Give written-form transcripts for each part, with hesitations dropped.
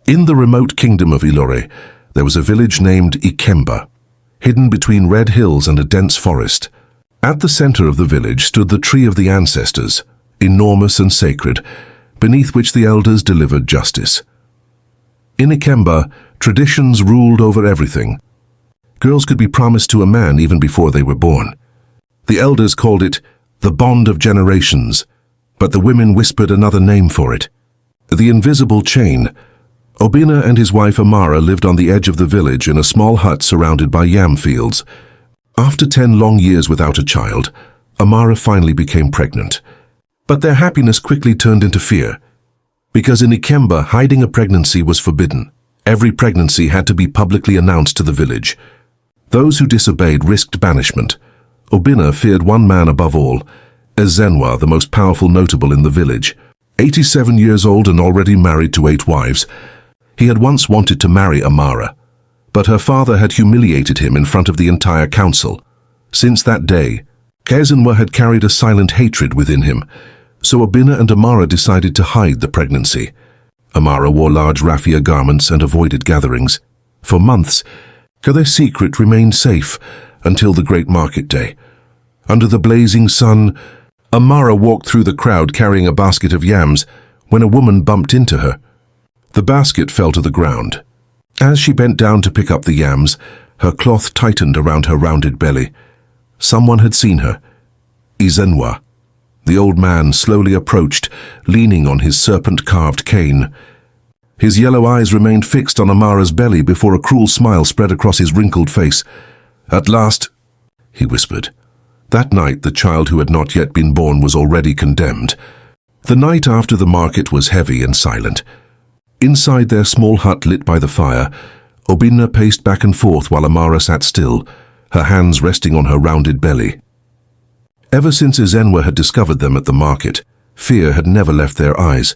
In the remote kingdom of Iloré, there was a village named Ikemba, hidden between red hills and a dense forest. At the center of the village stood the tree of the ancestors, enormous and sacred, beneath which the elders delivered justice. In Ikemba, traditions ruled over everything. Girls could be promised to a man even before they were born. The elders called it the bond of generations, but the women whispered another name for it, the invisible chain. Obina and his wife Amara lived on the edge of the village in a small hut surrounded by yam fields. After 10 long years without a child, Amara finally became pregnant. But their happiness quickly turned into fear, because in Ikemba, hiding a pregnancy was forbidden. Every pregnancy had to be publicly announced to the village. Those who disobeyed risked banishment. Obina feared one man above all, Ezenwa, the most powerful notable in the village. 87 years old and already married to 8 wives, he had once wanted to marry Amara, but her father had humiliated him in front of the entire council. Since that day, Ezenwa had carried a silent hatred within him, so Obina and Amara decided to hide the pregnancy. Amara wore large raffia garments and avoided gatherings. For months, their secret remained safe until the great market day. Under the blazing sun, Amara walked through the crowd carrying a basket of yams when a woman bumped into her. The basket fell to the ground. As she bent down to pick up the yams, her cloth tightened around her rounded belly. Someone had seen her. Ezenwa. The old man slowly approached, leaning on his serpent-carved cane. His yellow eyes remained fixed on Amara's belly before a cruel smile spread across his wrinkled face. "At last," he whispered. That night, the child who had not yet been born was already condemned. The night after the market was heavy and silent. Inside their small hut lit by the fire, Obina paced back and forth while Amara sat still, her hands resting on her rounded belly. Ever since Ezenwa had discovered them at the market, fear had never left their eyes.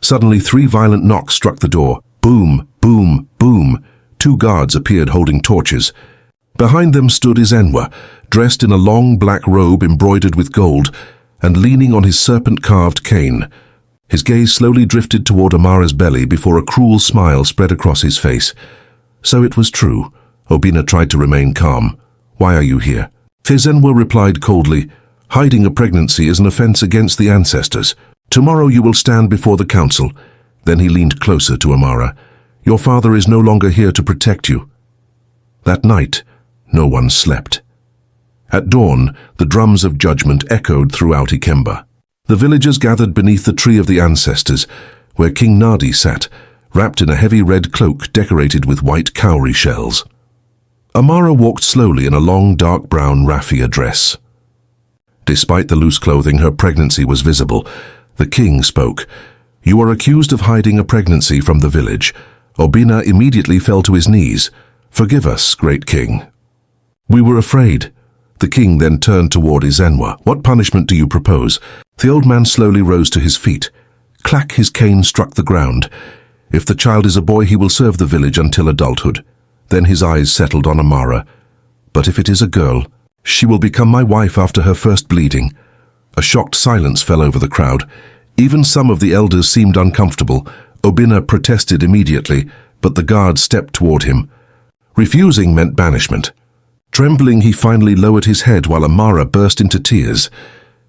Suddenly 3 violent knocks struck the door. Boom, boom, boom. 2 guards appeared holding torches. Behind them stood Ezenwa, dressed in a long black robe embroidered with gold, and leaning on his serpent-carved cane. His gaze slowly drifted toward Amara's belly before a cruel smile spread across his face. So it was true. Obina tried to remain calm. "Why are you here?" Ezenwa replied coldly, "Hiding a pregnancy is an offense against the ancestors. Tomorrow you will stand before the council." Then he leaned closer to Amara. "Your father is no longer here to protect you." That night, no one slept. At dawn, the drums of judgment echoed throughout Ikemba. The villagers gathered beneath the tree of the ancestors, where King Nadi sat, wrapped in a heavy red cloak decorated with white cowrie shells. Amara walked slowly in a long dark brown raffia dress. Despite the loose clothing, her pregnancy was visible. The king spoke. "You are accused of hiding a pregnancy from the village." Obina immediately fell to his knees. "Forgive us, great king." "We were afraid." The king then turned toward Ezenwa. "What punishment do you propose?" The old man slowly rose to his feet. Clack, his cane struck the ground. "If the child is a boy, he will serve the village until adulthood." Then his eyes settled on Amara. "But if it is a girl, she will become my wife after her first bleeding." A shocked silence fell over the crowd. Even some of the elders seemed uncomfortable. Obina protested immediately, but the guards stepped toward him. Refusing meant banishment. Trembling, he finally lowered his head while Amara burst into tears.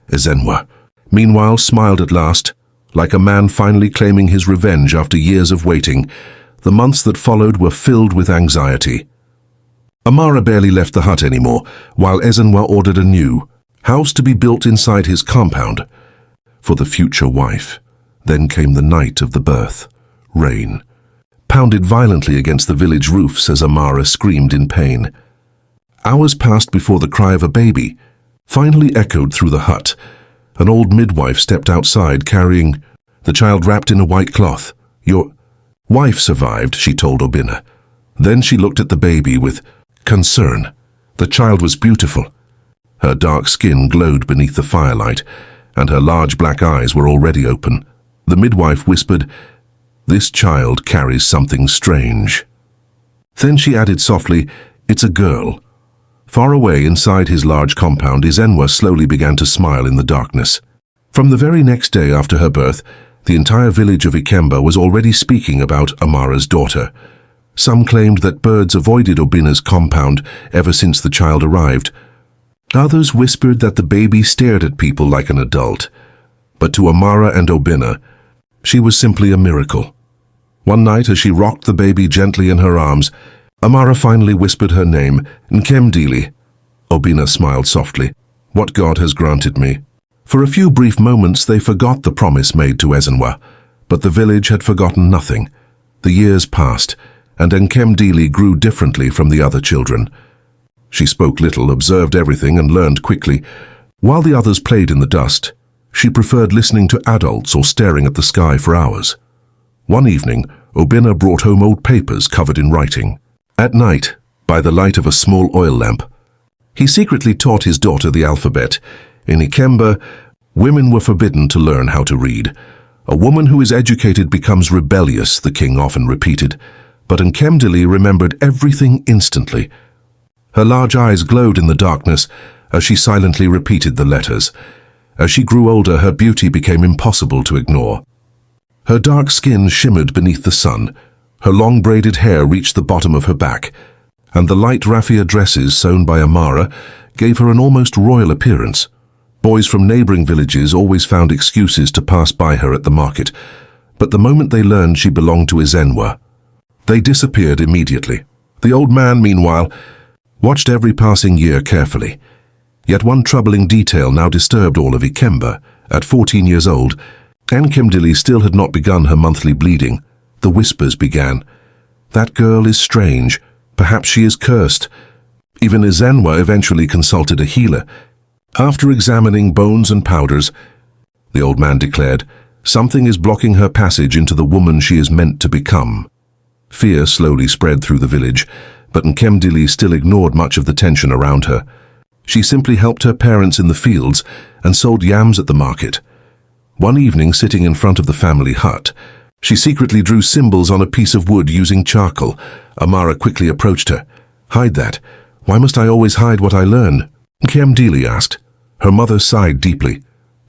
Ezenwa, meanwhile, smiled at last, like a man finally claiming his revenge after years of waiting. The months that followed were filled with anxiety. Amara barely left the hut anymore, while Ezenwa ordered a new house to be built inside his compound for the future wife. Then came the night of the birth. Rain pounded violently against the village roofs as Amara screamed in pain. Hours passed before the cry of a baby finally echoed through the hut. An old midwife stepped outside carrying the child wrapped in a white cloth. "Your wife survived," she told Obina. Then she looked at the baby with concern. The child was beautiful. Her dark skin glowed beneath the firelight, and her large black eyes were already open. The midwife whispered, "This child carries something strange." Then she added softly, "It's a girl." Far away inside his large compound, Ezenwa slowly began to smile in the darkness. From the very next day after her birth, The entire village of Ikemba was already speaking about Amara's daughter. Some claimed that birds avoided Obina's compound ever since the child arrived. Others whispered that the baby stared at people like an adult. But to Amara and Obina, she was simply a miracle. One night, as she rocked the baby gently in her arms, Amara finally whispered her name, Nkemdili. Obina smiled softly. "What God has granted me." For a few brief moments they forgot the promise made to Ezenwa, but the village had forgotten nothing. The years passed, and Nkemdili grew differently from the other children. She spoke little, observed everything, and learned quickly. While the others played in the dust, she preferred listening to adults or staring at the sky for hours. One evening, Obina brought home old papers covered in writing. At night, by the light of a small oil lamp, he secretly taught his daughter the alphabet. In Ikemba, women were forbidden to learn how to read. "A woman who is educated becomes rebellious," the king often repeated. But Nkemdili remembered everything instantly. Her large eyes glowed in the darkness as she silently repeated the letters. As she grew older, her beauty became impossible to ignore. Her dark skin shimmered beneath the sun. Her long braided hair reached the bottom of her back, and the light raffia dresses sewn by Amara gave her an almost royal appearance. Boys from neighboring villages always found excuses to pass by her at the market, but the moment they learned she belonged to Ezenwa, they disappeared immediately. The old man, meanwhile, watched every passing year carefully. Yet one troubling detail now disturbed all of Ikemba. At 14 years old, Nkemdili still had not begun her monthly bleeding. The whispers began. "That girl is strange. Perhaps she is cursed." Even Ezenwa eventually consulted a healer. After examining bones and powders, the old man declared, "Something is blocking her passage into the woman she is meant to become." Fear slowly spread through the village, but Nkemdili still ignored much of the tension around her. She simply helped her parents in the fields and sold yams at the market. One evening, sitting in front of the family hut, she secretly drew symbols on a piece of wood using charcoal. Amara quickly approached her. "Hide that. Why must I always hide what I learn?" Nkemdili asked. Her mother sighed deeply.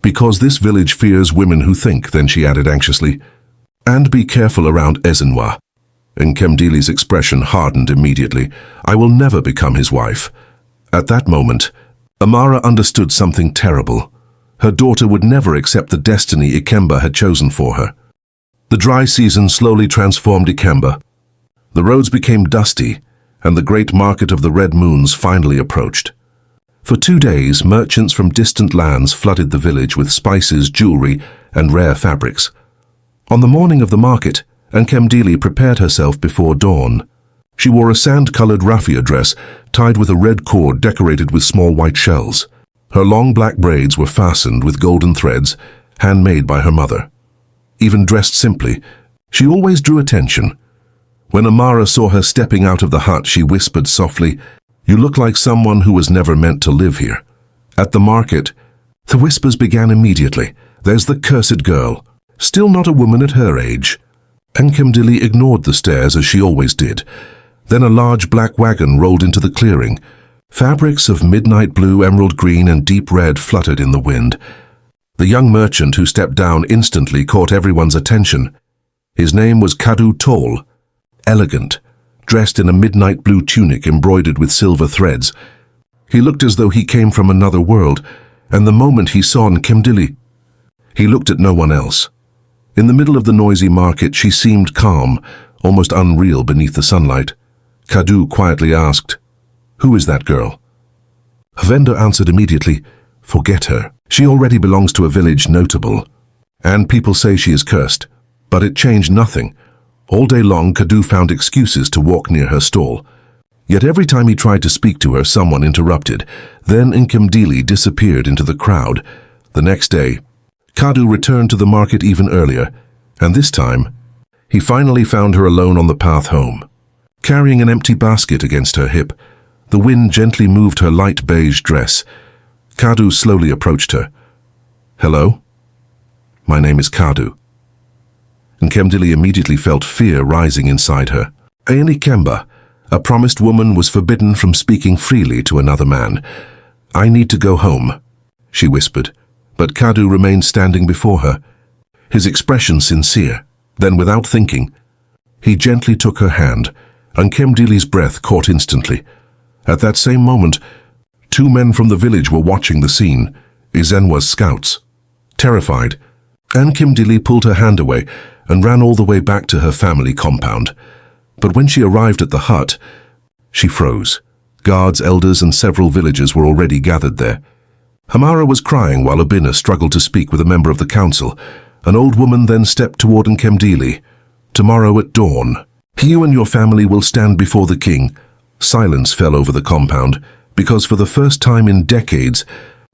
"Because this village fears women who think," then she added anxiously. "And be careful around Ezenwa." Nkemdili's expression hardened immediately. "I will never become his wife." At that moment, Amara understood something terrible. Her daughter would never accept the destiny Ikemba had chosen for her. The dry season slowly transformed Ikemba. The roads became dusty, and the great market of the Red Moons finally approached. For 2 days, merchants from distant lands flooded the village with spices, jewelry, and rare fabrics. On the morning of the market, Nkemdili prepared herself before dawn. She wore a sand-colored raffia dress tied with a red cord decorated with small white shells. Her long black braids were fastened with golden threads, handmade by her mother. Even dressed simply, she always drew attention. When Amara saw her stepping out of the hut, she whispered softly, "You look like someone who was never meant to live here." At the market, the whispers began immediately. "There's the cursed girl. Still not a woman at her age." Nkemdili ignored the stares as she always did. Then a large black wagon rolled into the clearing. Fabrics of midnight blue, emerald green, and deep red fluttered in the wind. The young merchant who stepped down instantly caught everyone's attention. His name was Kadu, tall, elegant, dressed in a midnight blue tunic embroidered with silver threads. He looked as though he came from another world, and the moment he saw Nkemdili, he looked at no one else. In the middle of the noisy market, she seemed calm, almost unreal beneath the sunlight. Kadu quietly asked, "Who is that girl?" A vendor answered immediately, "Forget her. She already belongs to a village notable, and people say she is cursed." But it changed nothing. All day long, Kadu found excuses to walk near her stall. Yet every time he tried to speak to her, someone interrupted. Then Nkemdili disappeared into the crowd. The next day, Kadu returned to the market even earlier, and this time, he finally found her alone on the path home. Carrying an empty basket against her hip, the wind gently moved her light beige dress. Kadu slowly approached her. "Hello? My name is Kadu." Nkemdili immediately felt fear rising inside her. In Ikemba, a promised woman was forbidden from speaking freely to another man. "I need to go home," she whispered, but Kadu remained standing before her. his expression sincere. Then, without thinking, he gently took her hand, and Nkemdili's breath caught instantly. At that same moment, two men from the village were watching the scene, Ezenwa's scouts. Terrified, Nkemdili pulled her hand away and ran all the way back to her family compound. But when she arrived at the hut, she froze. Guards, elders, and several villagers were already gathered there. Hamara was crying while Obina struggled to speak with a member of the council. An old woman then stepped toward Nkemdili. "Tomorrow at dawn, you and your family will stand before the king." Silence fell over the compound, because for the first time in decades,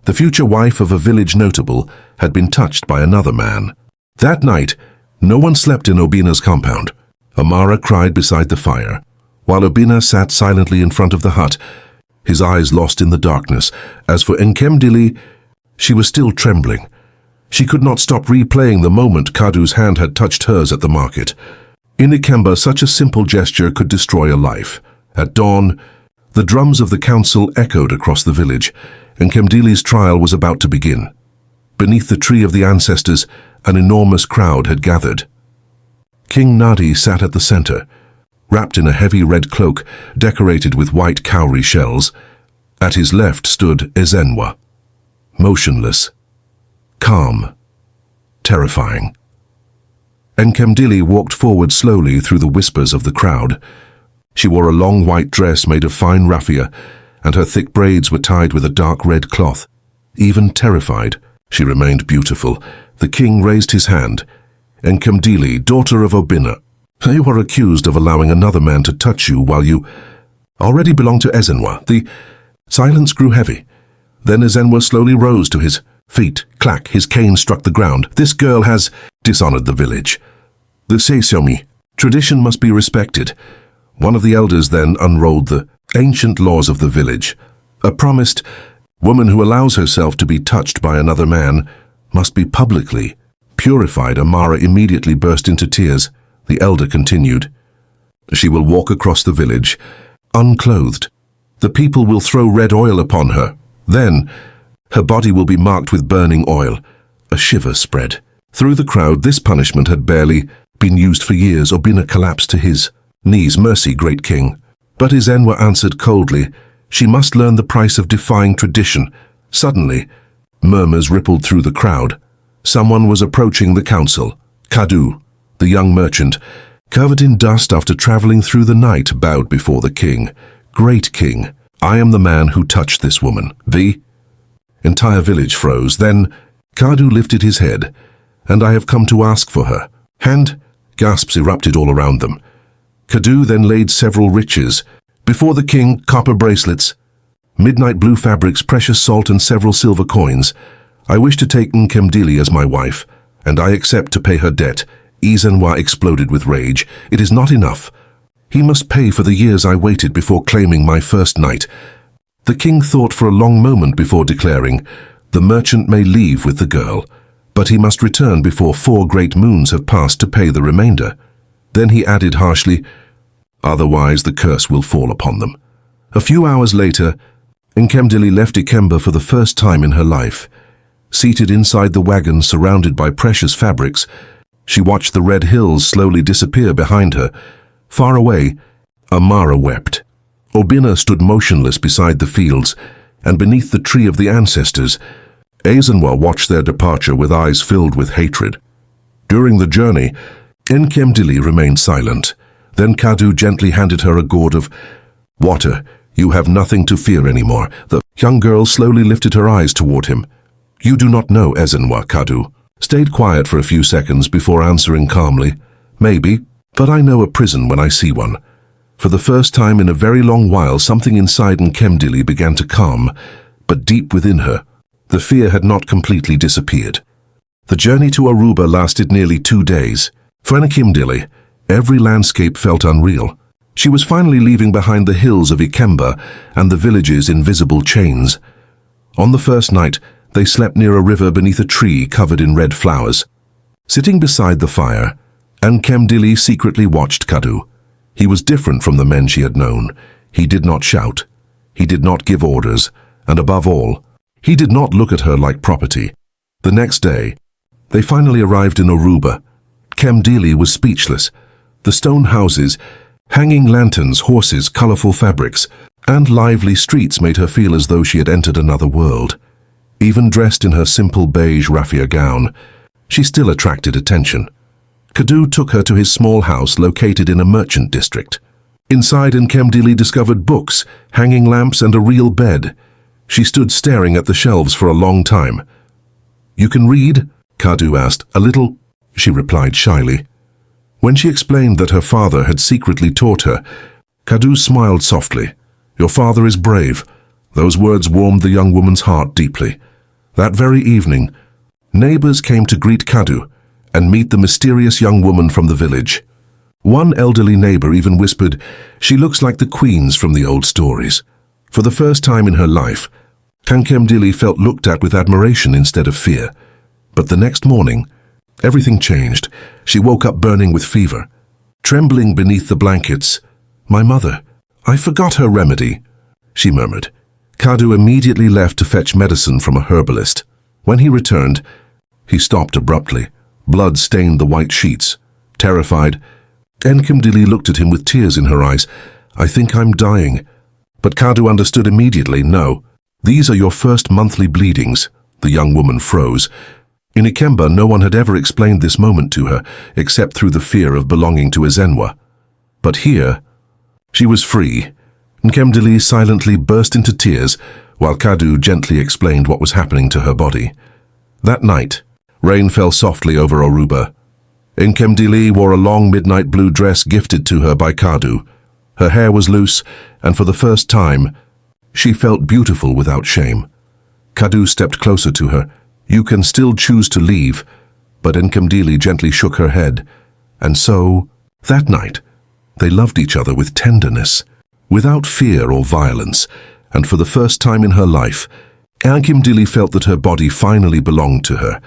the future wife of a village notable had been touched by another man. That night, no one slept in Obina's compound. Amara cried beside the fire, while Obina sat silently in front of the hut, his eyes lost in the darkness. As for Nkemdili, she was still trembling. She could not stop replaying the moment Kadu's hand had touched hers at the market. In Ikemba, such a simple gesture could destroy a life. At dawn, the drums of the council echoed across the village, and Nkemdili's trial was about to begin. Beneath the tree of the ancestors, an enormous crowd had gathered. King Nadi sat at the center, wrapped in a heavy red cloak decorated with white cowrie shells. At his left stood Ezenwa, motionless, calm, terrifying. Nkemdili walked forward slowly through the whispers of the crowd. She wore a long white dress made of fine raffia, and her thick braids were tied with a dark red cloth. Even terrified, she remained beautiful. The king raised his hand. "Nkemdili, daughter of Obina, you are accused of allowing another man to touch you while you already belong to Ezenwa." The silence grew heavy. Then Ezenwa slowly rose to his feet. Clack, his cane struck the ground. "This girl has dishonored the village. The Seisomi. Tradition must be respected." One of the elders then unrolled the ancient laws of the village. A promised woman who allows herself to be touched by another man must be publicly purified. Amara immediately burst into tears. The elder continued, "She will walk across the village, unclothed. The people will throw red oil upon her. Then, her body will be marked with burning oil." A shiver spread through the crowd. This punishment had barely been used for years. Obina collapsed to his knees. "Mercy, great king." But Ezenwa answered coldly, "She must learn the price of defying tradition." Suddenly, murmurs rippled through the crowd. Someone was approaching the council. Kadu, the young merchant, covered in dust after traveling through the night, bowed before the king. "Great king, I am the man who touched this woman." The entire village froze. Then Kadu lifted his head. "And I have come to ask for her." And gasps erupted all around them. Kadu then laid several riches before the king: copper bracelets, midnight blue fabrics, precious salt, and several silver coins. "I wish to take Nkemdili as my wife, and I accept to pay her debt." Ezenwa exploded with rage. "It is not enough. He must pay for the years I waited before claiming my first night." The king thought for a long moment before declaring, "The merchant may leave with the girl, but he must return before 4 great moons have passed to pay the remainder." Then he added harshly, "Otherwise the curse will fall upon them." A few hours later, Nkemdili left Ikemba for the first time in her life. Seated inside the wagon surrounded by precious fabrics, she watched the red hills slowly disappear behind her. Far away, Amara wept. Obina stood motionless beside the fields, and beneath the tree of the ancestors, Ezenwa watched their departure with eyes filled with hatred. During the journey, Nkemdili remained silent. Then Kadu gently handed her a gourd of water. "You have nothing to fear anymore." The young girl slowly lifted her eyes toward him. "You do not know Ezenwa." Kadu stayed quiet for a few seconds before answering calmly, "Maybe, but I know a prison when I see one." For the first time in a very long while, something inside Nkemdili began to calm, but deep within her, the fear had not completely disappeared. The journey to Oruba lasted nearly 2 days. For Nkemdili, every landscape felt unreal. She was finally leaving behind the hills of Ikemba and the village's invisible chains. On the first night, they slept near a river beneath a tree covered in red flowers. Sitting beside the fire, Nkemdili secretly watched Kadu. He was different from the men she had known. He did not shout. He did not give orders. And above all, he did not look at her like property. The next day, They finally arrived in Oruba. Nkemdili was speechless. The stone houses, hanging lanterns, horses, colorful fabrics, and lively streets made her feel as though she had entered another world. Even dressed in her simple beige raffia gown, she still attracted attention. Kadu took her to his small house located in a merchant district. Inside, Nkemdili discovered books, hanging lamps, and a real bed. She stood staring at the shelves for a long time. "You can read?" Kadu asked. "A little," she replied shyly. When she explained that her father had secretly taught her, Kadu smiled softly. "Your father is brave." Those words warmed the young woman's heart deeply. That very evening, neighbors came to greet Kadu and meet the mysterious young woman from the village. One elderly neighbor even whispered, "She looks like the queens from the old stories." For the first time in her life, Nkemdili felt looked at with admiration instead of fear. But the next morning, everything changed. She woke up burning with fever, trembling beneath the blankets. "My mother, I forgot her remedy," she murmured. Kadu immediately left to fetch medicine from a herbalist. When he returned, he stopped abruptly. Blood stained the white sheets. Terrified, Nkemdili looked at him with tears in her eyes. "I think I'm dying." But Kadu understood immediately. "No, these are your first monthly bleedings." The young woman froze. In Ikemba, no one had ever explained this moment to her, except through the fear of belonging to Ezenwa. But here, she was free. Nkemdili silently burst into tears, while Kadu gently explained what was happening to her body. That night, rain fell softly over Oruba. Nkemdili wore a long midnight blue dress gifted to her by Kadu. Her hair was loose, and for the first time, she felt beautiful without shame. Kadu stepped closer to her. "You can still choose to leave," but Nkemdili gently shook her head. And so, that night, they loved each other with tenderness, without fear or violence, and for the first time in her life, Nkemdili felt that her body finally belonged to her.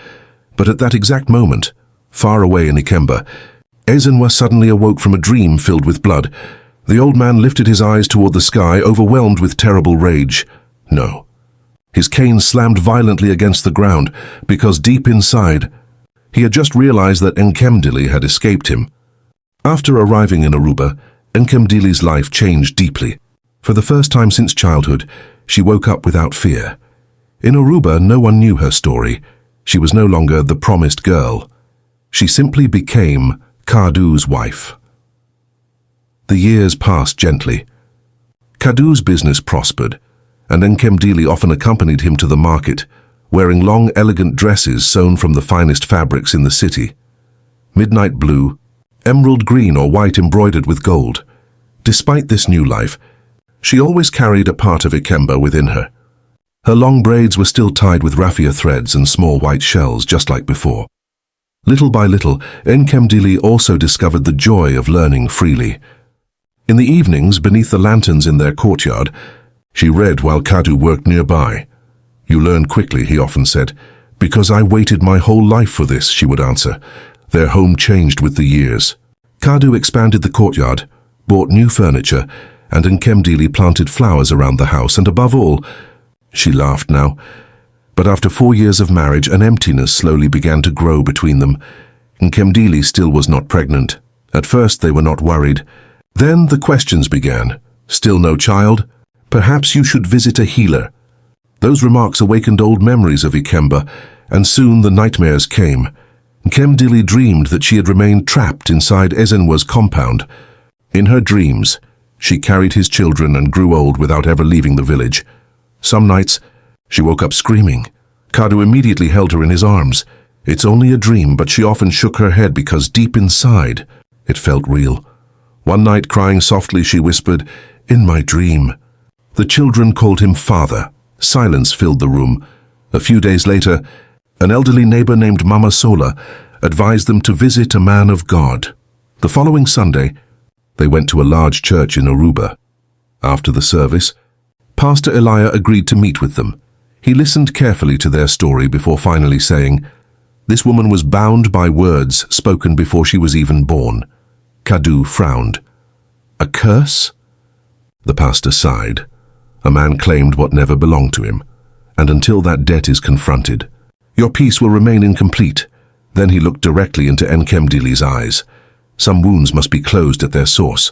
But at that exact moment, far away in Ikemba, Ezenwa suddenly awoke from a dream filled with blood. The old man lifted his eyes toward the sky, overwhelmed with terrible rage. No. His cane slammed violently against the ground, because deep inside, he had just realized that Nkemdili had escaped him. After arriving in Oruba, Nkemdili's life changed deeply. For the first time since childhood, she woke up without fear. In Oruba, no one knew her story. She was no longer the promised girl. She simply became Kadu's wife. The years passed gently. Kadu's business prospered, and Nkemdili often accompanied him to the market, wearing long, elegant dresses sewn from the finest fabrics in the city. Midnight blue, emerald green or white embroidered with gold. Despite this new life, she always carried a part of Ikemba within her. Her long braids were still tied with raffia threads and small white shells, just like before. Little by little, Nkemdili also discovered the joy of learning freely. In the evenings, beneath the lanterns in their courtyard, she read while Kadu worked nearby. "You learn quickly," he often said. "Because I waited my whole life for this," she would answer. Their home changed with the years. Kadu expanded the courtyard, bought new furniture, and Nkemdili planted flowers around the house, and above all, she laughed now. But after 4 years of marriage, an emptiness slowly began to grow between them. Nkemdili still was not pregnant. At first they were not worried. Then the questions began. "Still no child? Perhaps you should visit a healer." Those remarks awakened old memories of Ikemba, and soon the nightmares came. Nkemdili dreamed that she had remained trapped inside Ezenwa's compound. In her dreams, she carried his children and grew old without ever leaving the village. Some nights, she woke up screaming. Kadu immediately held her in his arms. It's only a dream, but she often shook her head because deep inside, it felt real. One night, crying softly, she whispered, "In my dream." The children called him father. Silence filled the room. A few days later, an elderly neighbor named Mama Sola advised them to visit a man of God. The following Sunday, they went to a large church in Oruba. After the service, Pastor Elia agreed to meet with them. He listened carefully to their story before finally saying, "This woman was bound by words spoken before she was even born." Kadu frowned. "A curse?" The pastor sighed. "A man claimed what never belonged to him, and until that debt is confronted, your peace will remain incomplete." Then he looked directly into Nkemdili's eyes. Some wounds must be closed at their source.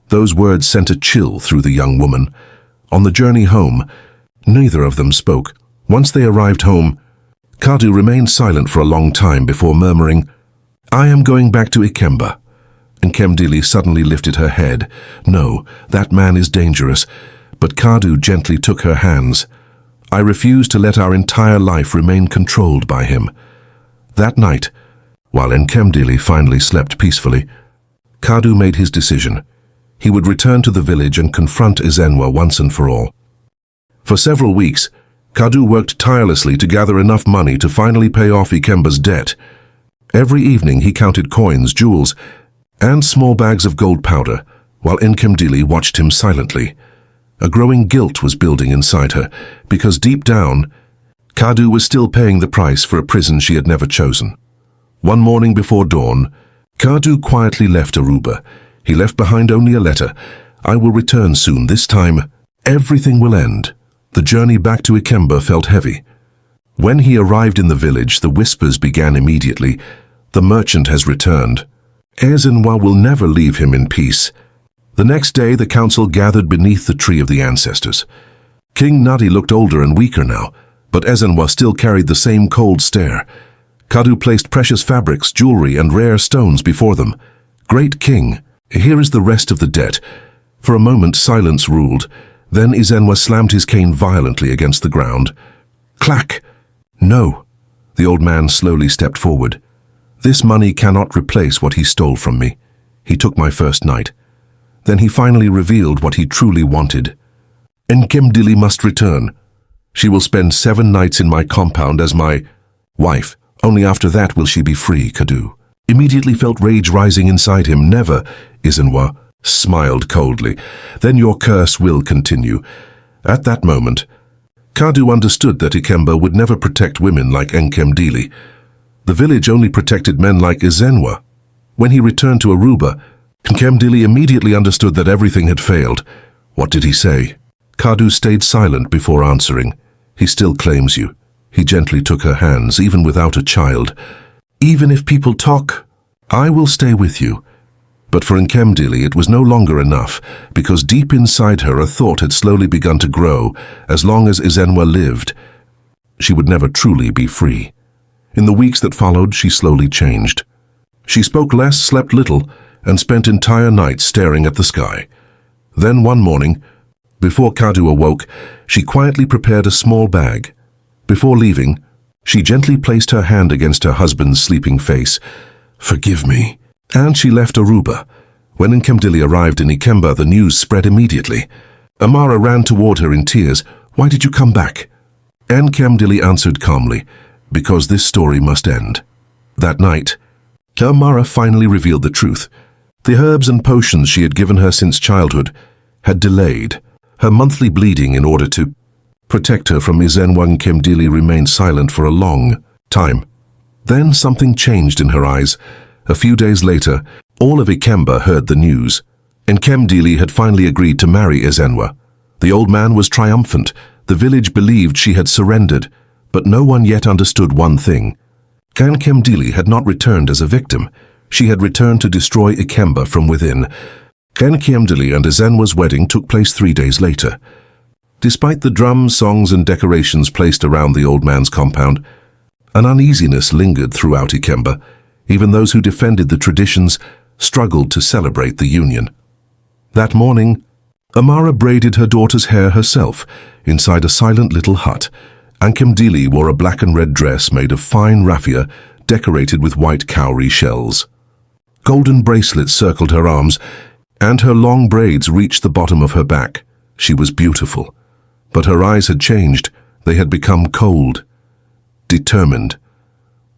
Those words sent a chill through the young woman. On the journey home, neither of them spoke. Once they arrived home, Kadu remained silent for a long time before murmuring, "I am going back to Ikemba." Nkemdili suddenly lifted her head. "No, that man is dangerous." But Kadu gently took her hands. "I refuse to let our entire life remain controlled by him." That night, while Nkemdili finally slept peacefully, Kadu made his decision. He would return to the village and confront Ezenwa once and for all. For several weeks, Kadu worked tirelessly to gather enough money to finally pay off Ikemba's debt. Every evening he counted coins, jewels, and small bags of gold powder, while Nkemdili watched him silently. A growing guilt was building inside her, because deep down, Kadu was still paying the price for a prison she had never chosen. One morning before dawn, Kadu quietly left Oruba. He left behind only a letter. "I will return soon. This time, everything will end." The journey back to Ikemba felt heavy. When he arrived in the village, the whispers began immediately. "The merchant has returned. Ezenwa will never leave him in peace." The next day, the council gathered beneath the tree of the ancestors. King Nadi looked older and weaker now, but Ezenwa still carried the same cold stare. Kadu placed precious fabrics, jewelry, and rare stones before them. "Great king, here is the rest of the debt." For a moment, silence ruled. Then Ezenwa slammed his cane violently against the ground. Clack! "No." The old man slowly stepped forward. "This money cannot replace what he stole from me. He took my first night." Then he finally revealed what he truly wanted. "Nkemdili must return. She will spend 7 nights in my compound as my wife. Only after that will she be free." Kadu immediately felt rage rising inside him. "Never," Ezenwa smiled coldly. "Then your curse will continue." At that moment, Kadu understood that Ikemba would never protect women like Nkemdili. The village only protected men like Ezenwa. When he returned to Oruba, Nkemdili immediately understood that everything had failed. "What did he say?" Kadu stayed silent before answering. "He still claims you." He gently took her hands, even without a child. "Even if people talk, I will stay with you." But for Nkemdili it was no longer enough, because deep inside her a thought had slowly begun to grow. As long as Ezenwa lived, she would never truly be free. In the weeks that followed, she slowly changed. She spoke less, slept little, and spent entire nights staring at the sky. Then one morning, before Kadu awoke, she quietly prepared a small bag. Before leaving, she gently placed her hand against her husband's sleeping face. "Forgive me." And she left Oruba. When Nkemdili arrived in Ikemba, the news spread immediately. Amara ran toward her in tears. "Why did you come back?" Nkemdili answered calmly, "Because this story must end." That night, Amara finally revealed the truth. The herbs and potions she had given her since childhood had delayed her monthly bleeding in order to protect her from Ezenwa. Nkemdili remained silent for a long time. Then something changed in her eyes. A few days later, all of Ikemba heard the news. Nkemdili had finally agreed to marry Ezenwa. The old man was triumphant. The village believed she had surrendered, but no one yet understood one thing. Nkemdili had not returned as a victim. She had returned to destroy Ikemba from within. Nkemdili and Ezenwa's wedding took place 3 days later. Despite the drums, songs, and decorations placed around the old man's compound, an uneasiness lingered throughout Ikemba. Even those who defended the traditions struggled to celebrate the union. That morning, Amara braided her daughter's hair herself inside a silent little hut. Nkemdili wore a black and red dress made of fine raffia decorated with white cowrie shells. Golden bracelets circled her arms, and her long braids reached the bottom of her back. She was beautiful, but her eyes had changed. They had become cold, determined.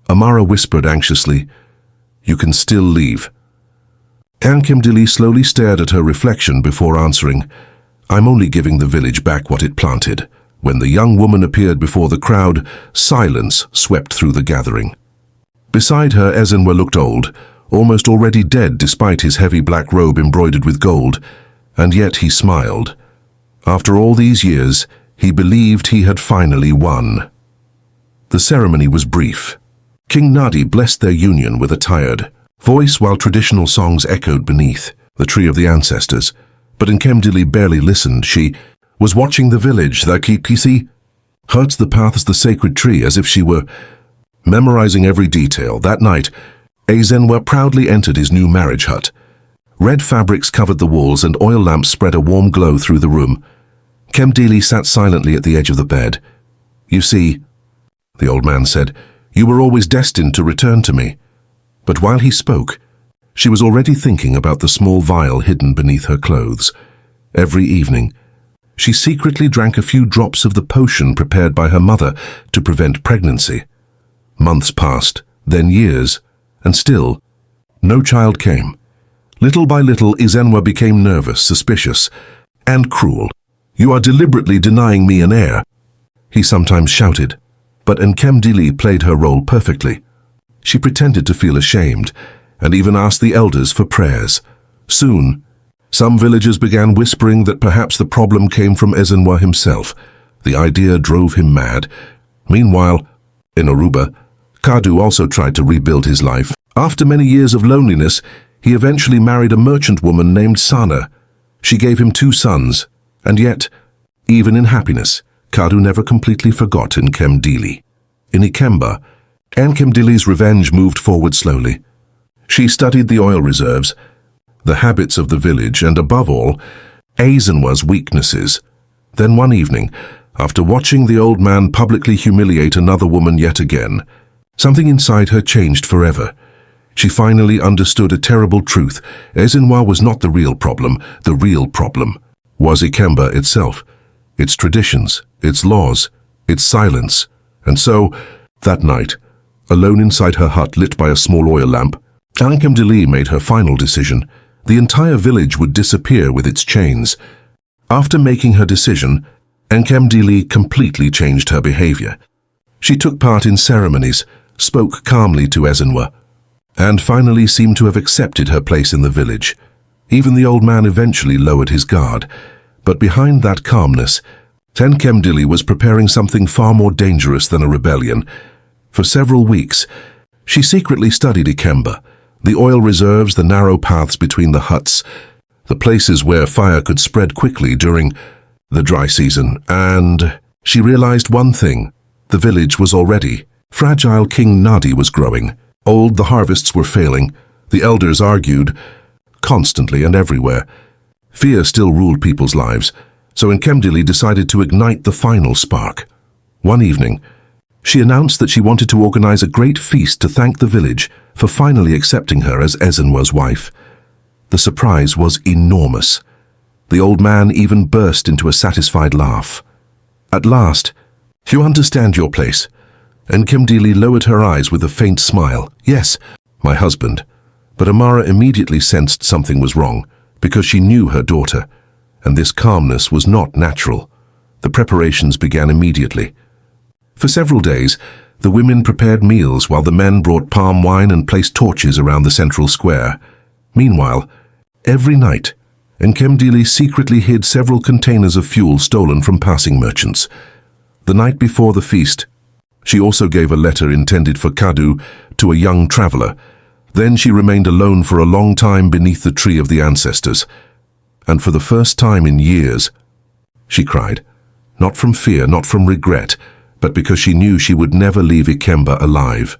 Amara whispered anxiously, "You can still leave." Nkemdili slowly stared at her reflection before answering, "I'm only giving the village back what it planted." When the young woman appeared before the crowd, silence swept through the gathering. Beside her, Ezenwa looked old, almost already dead despite his heavy black robe embroidered with gold, and yet he smiled. After all these years, he believed he had finally won. The ceremony was brief. King Nadi blessed their union with a tired voice while traditional songs echoed beneath the tree of the ancestors. But Nkemdili barely listened. She was watching the village, the Kikisi, herds the paths the sacred tree, as if she were memorizing every detail. That night, Ezenwa proudly entered his new marriage hut. Red fabrics covered the walls and oil lamps spread a warm glow through the room. Nkemdili sat silently at the edge of the bed. "You see," the old man said, "you were always destined to return to me." But while he spoke, she was already thinking about the small vial hidden beneath her clothes. Every evening, she secretly drank a few drops of the potion prepared by her mother to prevent pregnancy. Months passed, then years, and still, no child came. Little by little, Ezenwa became nervous, suspicious, and cruel. "You are deliberately denying me an heir," he sometimes shouted. But Nkemdili played her role perfectly. She pretended to feel ashamed, and even asked the elders for prayers. Soon, some villagers began whispering that perhaps the problem came from Ezenwa himself. The idea drove him mad. Meanwhile, in Oruba, Kadu also tried to rebuild his life. After many years of loneliness, he eventually married a merchant woman named Sana. She gave him 2 sons, and yet, even in happiness, Kadu never completely forgot Nkemdili. In Ikemba, Nkemdili's revenge moved forward slowly. She studied the oil reserves, the habits of the village, and above all, Ezenwa's weaknesses. Then one evening, after watching the old man publicly humiliate another woman yet again, something inside her changed forever. She finally understood a terrible truth. Ezenwa was not the real problem. The real problem was Ikemba itself, its traditions, its laws, its silence. And so, that night, alone inside her hut lit by a small oil lamp, Nkemdili made her final decision. The entire village would disappear with its chains. After making her decision, Nkemdili completely changed her behavior. She took part in ceremonies, spoke calmly to Ezenwa, and finally seemed to have accepted her place in the village. Even the old man eventually lowered his guard. But behind that calmness, Nkemdili was preparing something far more dangerous than a rebellion. For several weeks, she secretly studied Ikemba, the oil reserves, the narrow paths between the huts, the places where fire could spread quickly during the dry season. And she realized one thing: the village was already fragile. King Nadi was growing old, the harvests were failing, the elders argued constantly and everywhere. Fear still ruled people's lives, so Nkemdili decided to ignite the final spark. One evening, she announced that she wanted to organize a great feast to thank the village for finally accepting her as Ezenwa's wife. The surprise was enormous. The old man even burst into a satisfied laugh. "At last, you understand your place." Nkemdili lowered her eyes with a faint smile. "Yes, my husband." But Amara immediately sensed something was wrong, because she knew her daughter, and this calmness was not natural. The preparations began immediately. For several days, the women prepared meals while the men brought palm wine and placed torches around the central square. Meanwhile, every night, Nkemdili secretly hid several containers of fuel stolen from passing merchants. The night before the feast, she also gave a letter intended for Kadu to a young traveler. Then she remained alone for a long time beneath the tree of the ancestors. And for the first time in years, she cried. Not from fear, not from regret, but because she knew she would never leave Ikemba alive.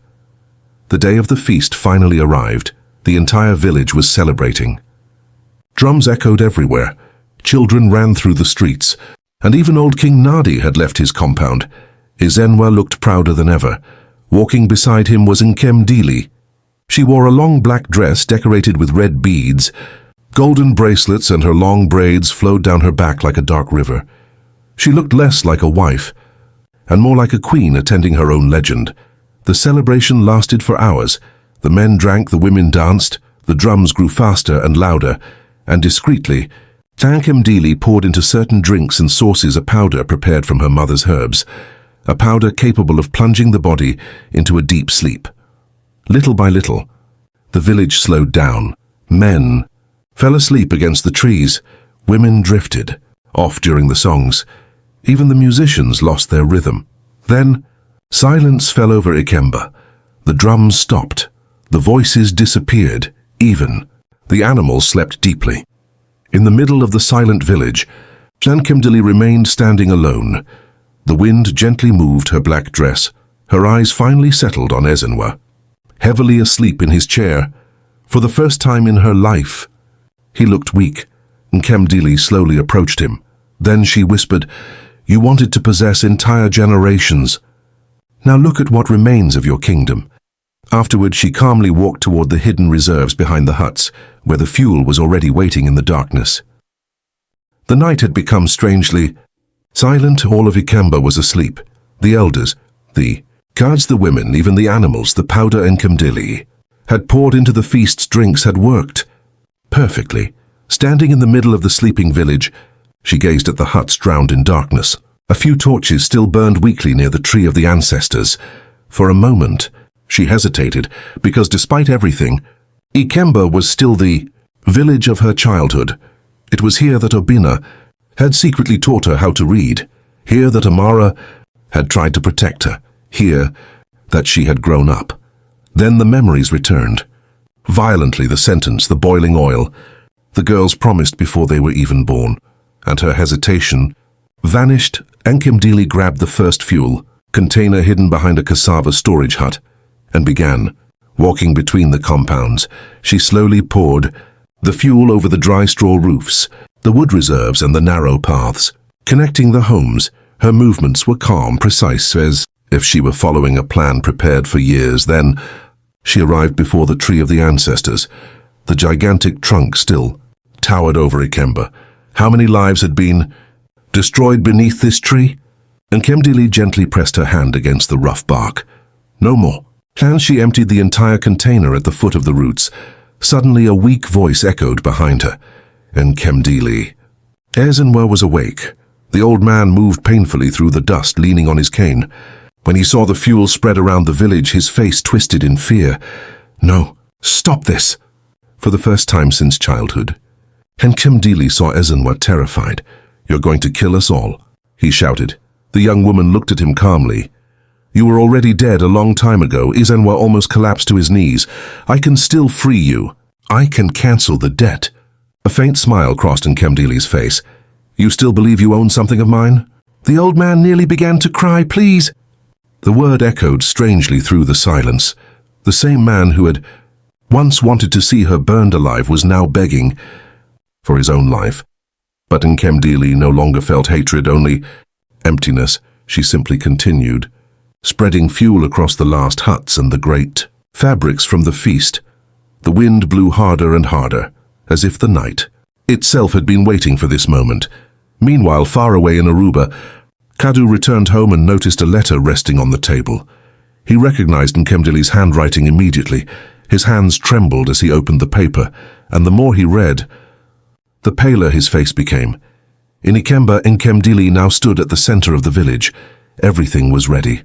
The day of the feast finally arrived. The entire village was celebrating. Drums echoed everywhere. Children ran through the streets. And even old King Nadi had left his compound. Ezenwa looked prouder than ever. Walking beside him was Nkemdili. She wore a long black dress decorated with red beads. Golden bracelets and her long braids flowed down her back like a dark river. She looked less like a wife, and more like a queen attending her own legend. The celebration lasted for hours. The men drank, the women danced, the drums grew faster and louder, and discreetly, Nkemdili poured into certain drinks and sauces a powder prepared from her mother's herbs, a powder capable of plunging the body into a deep sleep. Little by little, the village slowed down. Men fell asleep against the trees. Women drifted off during the songs. Even the musicians lost their rhythm. Then, silence fell over Ikemba. The drums stopped. The voices disappeared, even. The animals slept deeply. In the middle of the silent village, Nkemdili remained standing alone. The wind gently moved her black dress. Her eyes finally settled on Ezenwa. Heavily asleep in his chair, for the first time in her life. He looked weak. Nkemdili slowly approached him. Then she whispered, "You wanted to possess entire generations. Now look at what remains of your kingdom." Afterward, she calmly walked toward the hidden reserves behind the huts, where the fuel was already waiting in the darkness. The night had become strangely silent. All of Ikemba was asleep. The elders, the guards, the women, even the animals, the powder and Nkemdili had poured into the feast's drinks had worked perfectly. Standing in the middle of the sleeping village, she gazed at the huts drowned in darkness. A few torches still burned weakly near the tree of the ancestors. For a moment, she hesitated, because despite everything, Ikemba was still the village of her childhood. It was here that Obina had secretly taught her how to read, here that Amara had tried to protect her, here that she had grown up. Then the memories returned. Violently, the sentence, the boiling oil, the girls promised before they were even born, and her hesitation vanished. Nkemdili grabbed the first fuel container hidden behind a cassava storage hut and began walking between the compounds. She slowly poured the fuel over the dry straw roofs, the wood reserves and the narrow paths, connecting the homes. Her movements were calm, precise, as if she were following a plan prepared for years. Then she arrived before the tree of the ancestors. The gigantic trunk still towered over Ikemba. How many lives had been destroyed beneath this tree? Nkemdili gently pressed her hand against the rough bark. No more. As she emptied the entire container at the foot of the roots, suddenly a weak voice echoed behind her. Nkemdili. Ezenwa was awake. The old man moved painfully through the dust, leaning on his cane. When he saw the fuel spread around the village, his face twisted in fear. "No, stop this!" For the first time since childhood, Nkemdili saw Ezenwa terrified. "You're going to kill us all," he shouted. The young woman looked at him calmly. "You were already dead a long time ago." Ezenwa almost collapsed to his knees. "I can still free you. I can cancel the debt." A faint smile crossed Nkemdili's face. "You still believe you own something of mine?" The old man nearly began to cry. "Please." The word echoed strangely through the silence. The same man who had once wanted to see her burned alive was now begging for his own life. But Nkemdili no longer felt hatred, only emptiness. She simply continued, spreading fuel across the last huts and the great fabrics from the feast. The wind blew harder and harder, as if the night itself had been waiting for this moment. Meanwhile, far away in Oruba, Kadu returned home and noticed a letter resting on the table. He recognized Nkemdili's handwriting immediately. His hands trembled as he opened the paper, and the more he read, the paler his face became. In Ikemba, Nkemdili now stood at the center of the village. Everything was ready.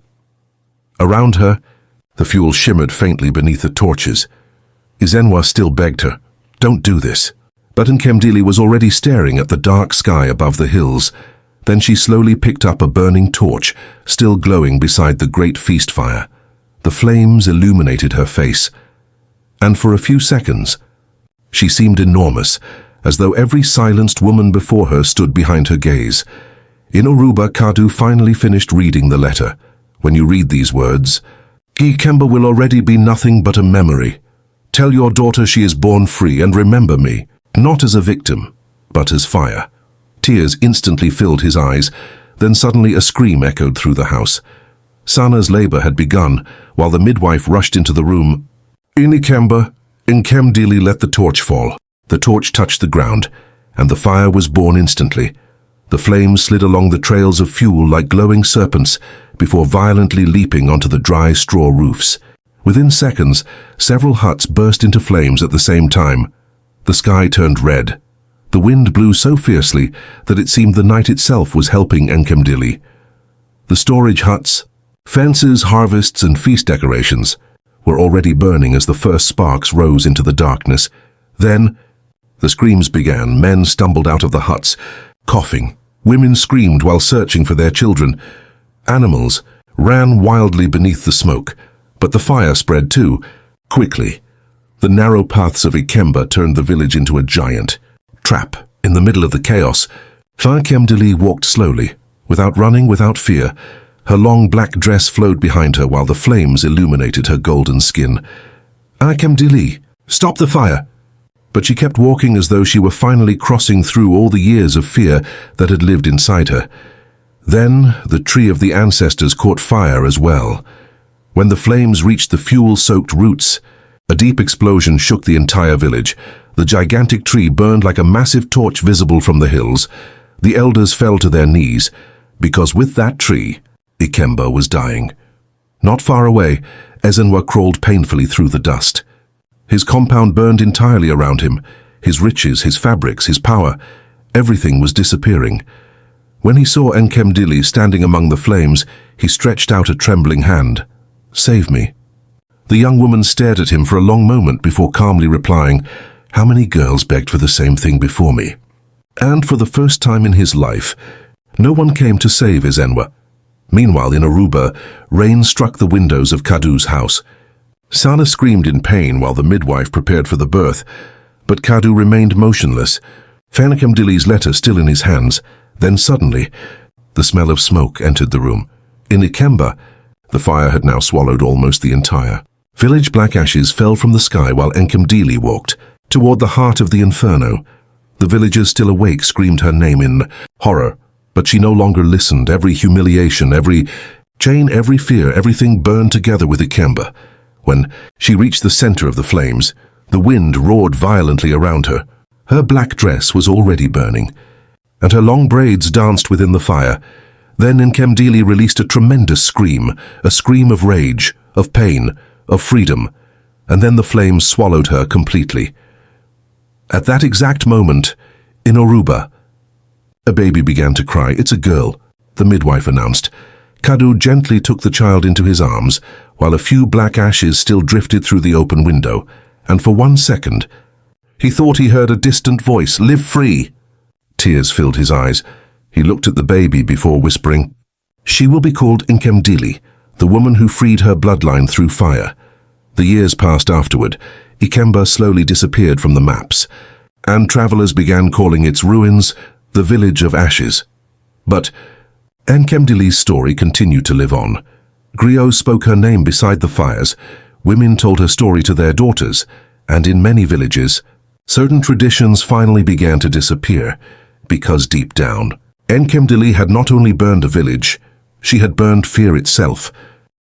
Around her, the fuel shimmered faintly beneath the torches. Ezenwa still begged her, "Don't do this." But Nkemdili was already staring at the dark sky above the hills. Then she slowly picked up a burning torch, still glowing beside the great feast fire. The flames illuminated her face, and for a few seconds, she seemed enormous, as though every silenced woman before her stood behind her gaze. In Oruba, Kadu finally finished reading the letter. "When you read these words, Ikemba will already be nothing but a memory. Tell your daughter she is born free, and remember me, not as a victim, but as fire." Tears instantly filled his eyes. Then suddenly a scream echoed through the house. Sana's labor had begun, while the midwife rushed into the room. In Ikemba, Nkemdili let the torch fall. The torch touched the ground, and the fire was born instantly. The flames slid along the trails of fuel like glowing serpents before violently leaping onto the dry straw roofs. Within seconds, several huts burst into flames at the same time. The sky turned red. The wind blew so fiercely that it seemed the night itself was helping Nkemdili. The storage huts, fences, harvests, and feast decorations were already burning as the first sparks rose into the darkness. Then, the screams began. Men stumbled out of the huts, coughing. Women screamed while searching for their children. Animals ran wildly beneath the smoke. But the fire spread too, quickly. The narrow paths of Ikemba turned the village into a giant trap. In the middle of the chaos, Nkemdili walked slowly, without running, without fear. Her long black dress flowed behind her while the flames illuminated her golden skin. Nkemdili, stop the fire! But she kept walking as though she were finally crossing through all the years of fear that had lived inside her. Then the tree of the ancestors caught fire as well. When the flames reached the fuel-soaked roots, a deep explosion shook the entire village. The gigantic tree burned like a massive torch visible from the hills. The elders fell to their knees, because with that tree, Ikemba was dying. Not far away, Ezenwa crawled painfully through the dust. His compound burned entirely around him. His riches, his fabrics, his power, everything was disappearing. When he saw Nkemdili standing among the flames, he stretched out a trembling hand. "Save me." The young woman stared at him for a long moment before calmly replying, "How many girls begged for the same thing before me?" And for the first time in his life, no one came to save Ezenwa. Meanwhile, in Oruba, rain struck the windows of Kadu's house. Sana screamed in pain while the midwife prepared for the birth, but Kadu remained motionless, Nkemdili's letter still in his hands. Then suddenly, the smell of smoke entered the room. In Ikemba, the fire had now swallowed almost the entire village. Black ashes fell from the sky while Nkemdili walked toward the heart of the inferno. The villagers still awake screamed her name in horror, but she no longer listened. Every humiliation, every chain, every fear, everything burned together with Ikemba. When she reached the center of the flames, the wind roared violently around her. Her black dress was already burning, and her long braids danced within the fire. Then Nkemdili released a tremendous scream, a scream of rage, of pain, of freedom, and then the flames swallowed her completely. At that exact moment, in Oruba, a baby began to cry. "It's a girl," the midwife announced. Kadu gently took the child into his arms, while a few black ashes still drifted through the open window, and for 1 second, he thought he heard a distant voice, "Live free!" Tears filled his eyes. He looked at the baby before whispering, "She will be called Nkemdili, the woman who freed her bloodline through fire." The years passed afterward. Ikemba slowly disappeared from the maps, and travelers began calling its ruins the Village of Ashes. But Nkemdili's story continued to live on. Griots spoke her name beside the fires, women told her story to their daughters, and in many villages, certain traditions finally began to disappear, because deep down, Nkemdili had not only burned a village, she had burned fear itself.